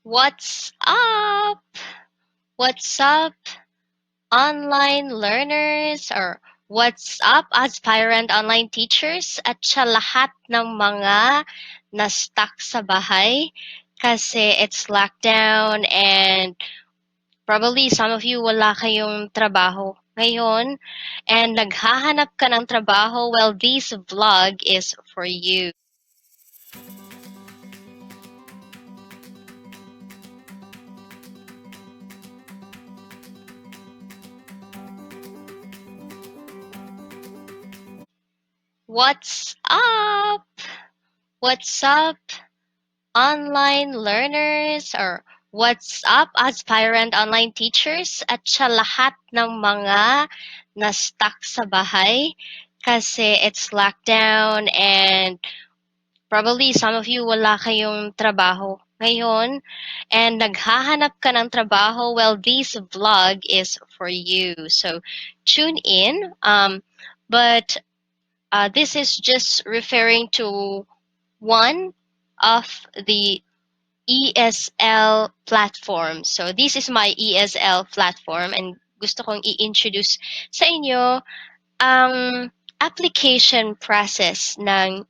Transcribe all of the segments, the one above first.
What's up? What's up, online learners? Or what's up, aspirant online teachers? At sa lahat ng mga na-stuck sa bahay kasi it's lockdown and probably some of you wala kayong trabaho ngayon and naghahanap ka ng trabaho. Well, this vlog is for you. What's up? What's up, online learners? Or what's up, aspirant online teachers? At sa lahat ng mga na-stuck sa bahay kasi it's lockdown and probably some of you wala kayong trabaho ngayon and naghahanap ka ng trabaho. Well, this vlog is for you. So tune in. But this is just referring to one of the ESL platform. So this is my ESL platform and gusto kong i-introduce sa inyo ang application process ng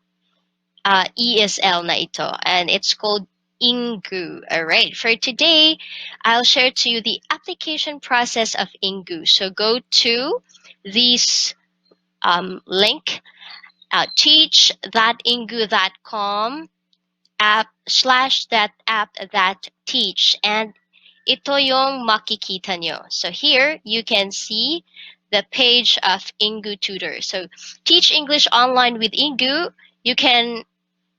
ESL na ito, and it's called Engoo. Alright, for today, I'll share to you the application process of Engoo. So go to this link, teach.engoo.com /that app.that teach, and ito yung makikita nyo. So here you can see the page of Engoo Tutor. So teach English online with Engoo. You can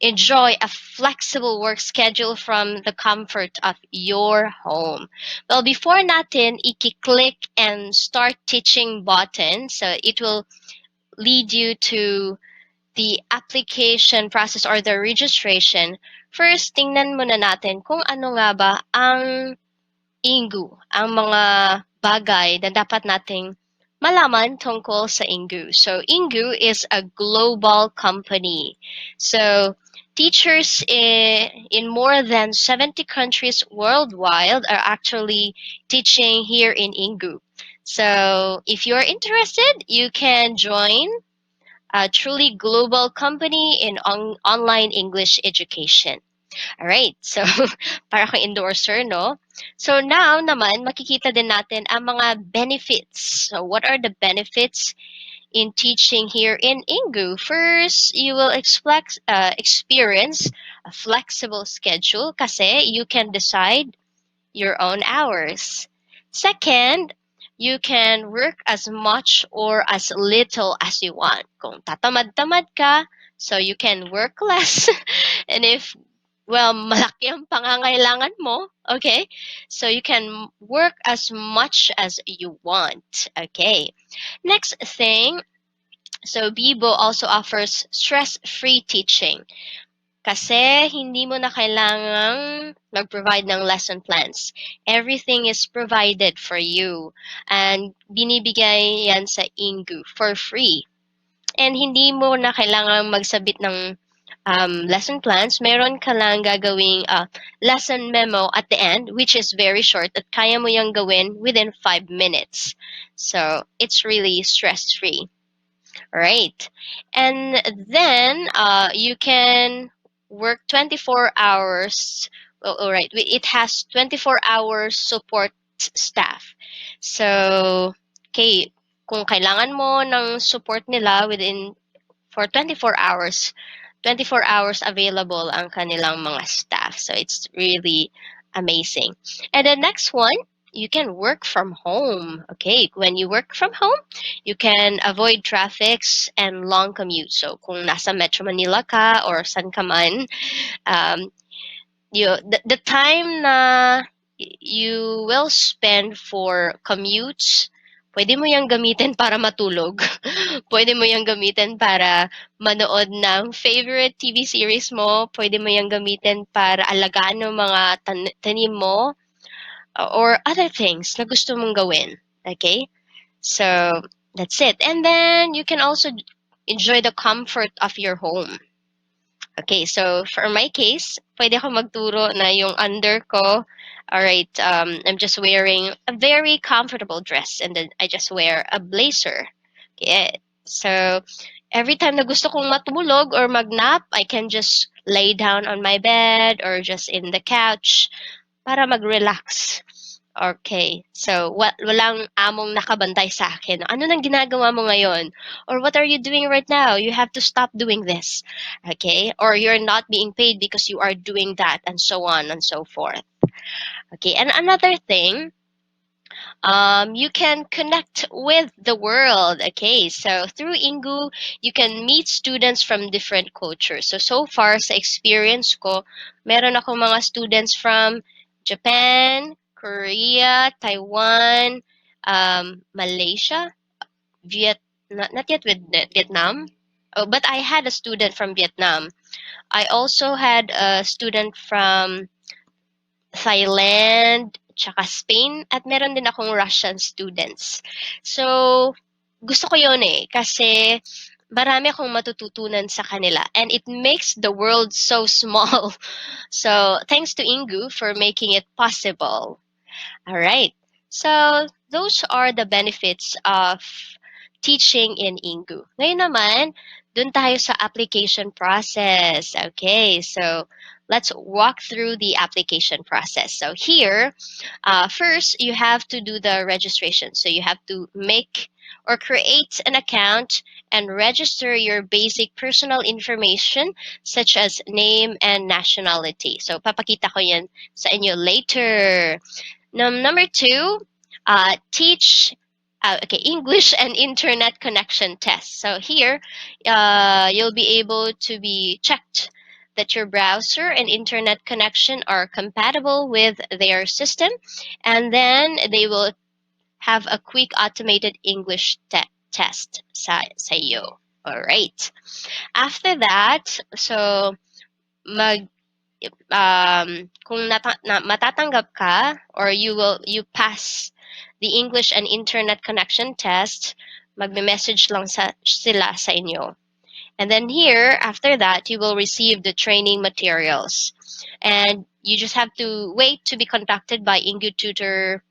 enjoy a flexible work schedule from the comfort of your home. Well, before natin i-click and start teaching button, so it will lead you to the application process or the registration. First, tingnan muna natin kung ano nga ba ang Engoo, ang mga bagay na dapat nating malaman tungkol sa Engoo. So, Engoo is a global company. So, teachers in more than 70 countries worldwide are actually teaching here in Engoo. So, if you're interested, you can join a truly global company in online English education. All right, so para kang endorser, no? So now naman, makikita din natin ang mga benefits. So what are the benefits in teaching here in Engoo? First, you will experience a flexible schedule kasi you can decide your own hours. Second, you can work as much or as little as you want. Kung tatamad-tamad ka, so you can work less. And if, well, malaki ang pangangailangan mo, okay? So you can work as much as you want, okay? Next thing, so BIBO also offers stress-free teaching. Kasi hindi mo na kailangang mag-provide ng lesson plans. Everything is provided for you. And binibigay yan sa Engoo for free. And hindi mo na kailangang magsabit ng lesson plans. Meron ka lang gagawing lesson memo at the end, which is very short at kaya mo yung gawin within 5 minutes. So, it's really stress-free. Right. And then you can work 24 hours. Oh, all right. It has 24 hours support staff. So, okay, kung kailangan mo ng support nila within for 24 hours, 24 hours available ang kanilang mga staff. So it's really amazing. And the next one, you can work from home. Okay, when you work from home, you can avoid traffics and long commutes. So kung nasa Metro Manila ka or san ka man, um, the time na you will spend for commutes, pwede mo yang gamitin para matulog. Pwede mo yang gamitin para manood ng favorite TV series mo. Pwede mo yang gamitin para alagaan ng mga tanim mo or other things na gusto mong gawin. Okay? So, that's it. And then you can also enjoy the comfort of your home. Okay, so for my case, pwede ako magturo na yung under ko. All right, I'm just wearing a very comfortable dress and then I just wear a blazer. Okay, so every time na gusto kong matulog or magnap, I can just lay down on my bed or just in the couch para mag-relax. Okay. So, walang among nakabantay sa akin. Ano nang ginagawa mo ngayon? Or what are you doing right now? You have to stop doing this. Okay? Or you're not being paid because you are doing that, and so on and so forth. Okay. And another thing, you can connect with the world. Okay, so through Engoo, you can meet students from different cultures. So far sa experience ko, meron ako mga students from Japan, Korea, Taiwan, Malaysia, not yet with Vietnam. Oh, but I had a student from Vietnam. I also had a student from Thailand, tsaka Spain, at meron din akong Russian students. So, gusto ko yun eh, kasi marami akong matututunan sa kanila and it makes the world so small. So, thanks to Engoo for making it possible. All right. So, those are the benefits of teaching in Engoo. Ngayon naman, dun tayo sa application process. Okay, so let's walk through the application process. So here, first, you have to do the registration. So you have to make or create an account and register your basic personal information such as name and nationality. So papakita ko yan sa inyo later. Number two, teach okay, English and internet connection test. So here, you'll be able to be checked that your browser and internet connection are compatible with their system, and then they will have a quick automated English test sa iyo. All right. After that, so mag kung matatanggap ka or you pass the English and internet connection test, magme-message lang sila sa inyo. And then here, after that, you will receive the training materials. And you just have to wait to be contacted by Engoo Tutor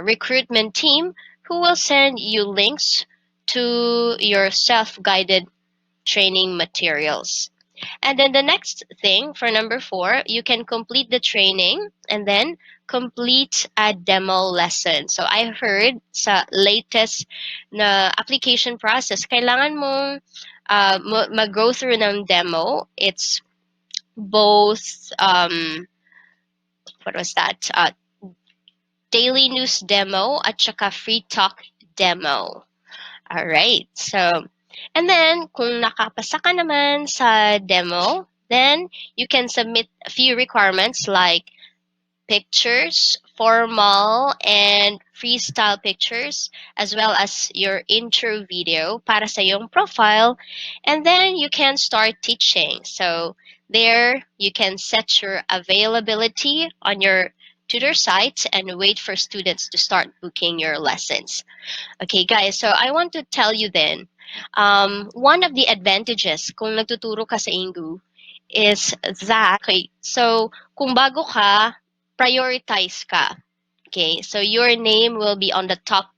recruitment team who will send you links to your self-guided training materials. And then the next thing for number four, you can complete the training and then complete a demo lesson. So I heard sa latest na application process, kailangan mong mag-go through ng demo. It's both, what was that? Daily news demo at saka free talk demo. All right. So, and then kung nakapasa ka naman sa demo, then you can submit a few requirements like pictures, formal and freestyle pictures, as well as your intro video para sa iyong profile, and then you can start teaching. So there you can set your availability on your tutor site and wait for students to start booking your lessons. Okay, guys, so I want to tell you then, one of the advantages kung nagtuturo ka sa Engoo is that, okay, so kung bago ka, prioritize ka. Okay, so your name will be on the top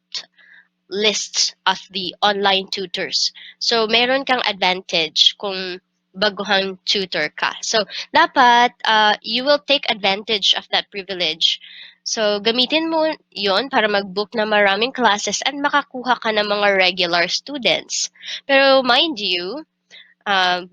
list of the online tutors. So meron kang advantage kung baguhang tutor ka. So dapat you will take advantage of that privilege. So gamitin mo yon para mag-book na maraming classes at makakuha ka ng mga regular students. Pero mind you,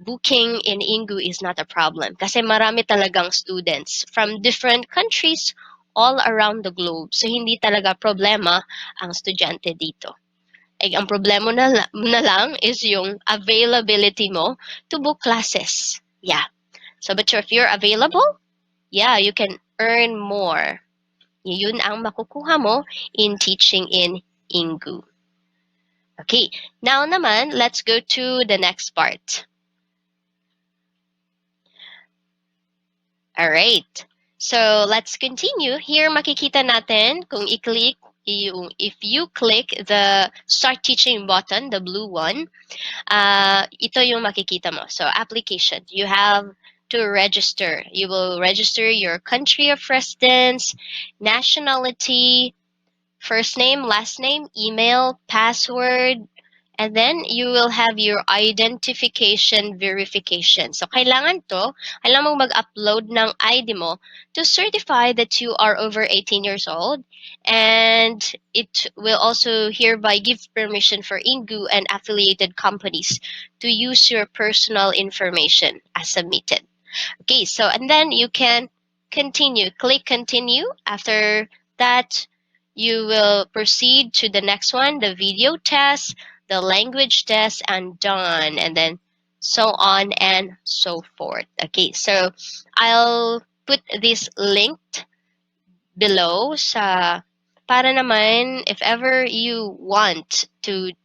booking in Engoo is not a problem kasi marami talagang students from different countries all around the globe. So hindi talaga problema ang estudyante dito. Ang problema na lang is yung availability mo to book classes. Yeah. So, but if you're available, yeah, you can earn more. Yun ang makukuha mo in teaching in Engoo. Okay, now naman, let's go to the next part. All right. So, let's continue. Here, makikita natin kung i-click if you click the Start Teaching button, the blue one, ito yung makikita mo. So, application. You have to register. You will register your country of residence, nationality, first name, last name, email, password, and then you will have your identification verification. So, kailangan mong mag-upload ng ID mo to certify that you are over 18 years old. And it will also hereby give permission for Engoo and affiliated companies to use your personal information as submitted. Okay, so and then you can continue. Click continue. After that, you will proceed to the next one, the video test, the language test, and done. And then so on and so forth. Okay, so I'll put this linked below sa para naman if ever you want to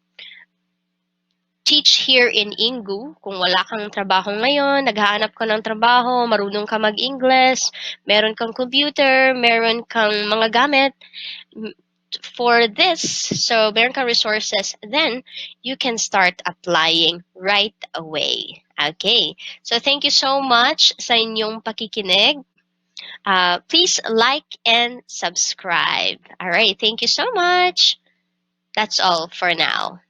teach here in Engoo. Kung wala kang trabaho ngayon, naghahanap ka ng trabaho, marunong ka mag-English, meron kang computer, meron kang mga gamit for this, so meron kang resources, then you can start applying right away. Okay. So thank you so much sa inyong pakikinig. Please like and subscribe. All right. Thank you so much. That's all for now.